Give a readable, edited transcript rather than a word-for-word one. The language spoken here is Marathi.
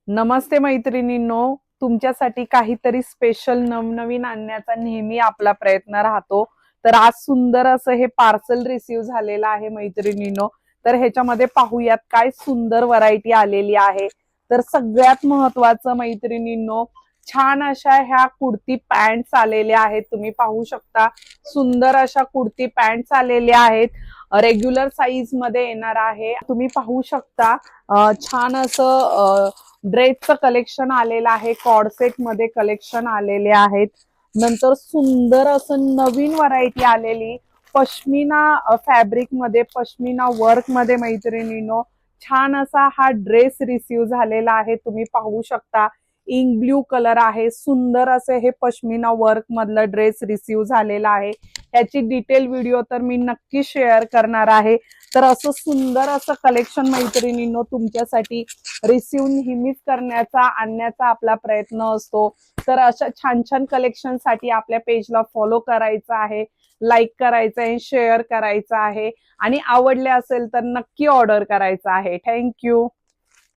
नमस्ते मैत्रिणींनो, तुमच्यासाठी काहीतरी स्पेशल नवनवीन आणण्याचा नेहमी आपला प्रयत्न राहतो. तर आज सुंदर असं हे पार्सल रिसीव्ह झालेलं आहे मैत्रिणींनो. तर ह्याच्यामध्ये पाहूयात काय सुंदर व्हरायटी आलेली आहे. तर सगळ्यात महत्वाचं मैत्रिणींनो, छान अशा ह्या कुर्ती पॅन्ट्स आलेल्या आहेत. तुम्ही पाहू शकता सुंदर अशा कुर्ती पॅन्ट्स आलेल्या आहेत. रेग्युलर साईज मध्ये येणार आहे. तुम्ही पाहू शकता छान असं ड्रेसचं कलेक्शन आलेलं आहे. कॉर्डसेट मध्ये कलेक्शन आलेले आहेत. नंतर सुंदर असं नवीन व्हरायटी आलेली पश्मिना फॅब्रिक मध्ये, पश्मिना वर्क मध्ये मैत्रिणींनो, छान असा हा ड्रेस रिसीव्ह झालेला आहे. तुम्ही पाहू शकता इंक ब्ल्यू कलर आहे. सुंदर असे हे पश्मिना वर्क मधलं ड्रेस रिसीव्ह झालेला आहे. याची डिटेल व्हिडिओ तर मी नक्की शेअर करणार आहे. तर असं सुंदर असं कलेक्शन मैत्रिणींनो तुमच्यासाठी रिसीव्ह नेहमीच करण्याचा आणण्याचा आपला प्रयत्न असतो. तर अशा छान छान कलेक्शन साठी आपल्या पेजला फॉलो करायचं आहे, लाईक करायचं आहे, शेअर करायचं आहे आणि आवडले असेल तर नक्की ऑर्डर करायचं आहे. थँक्यू.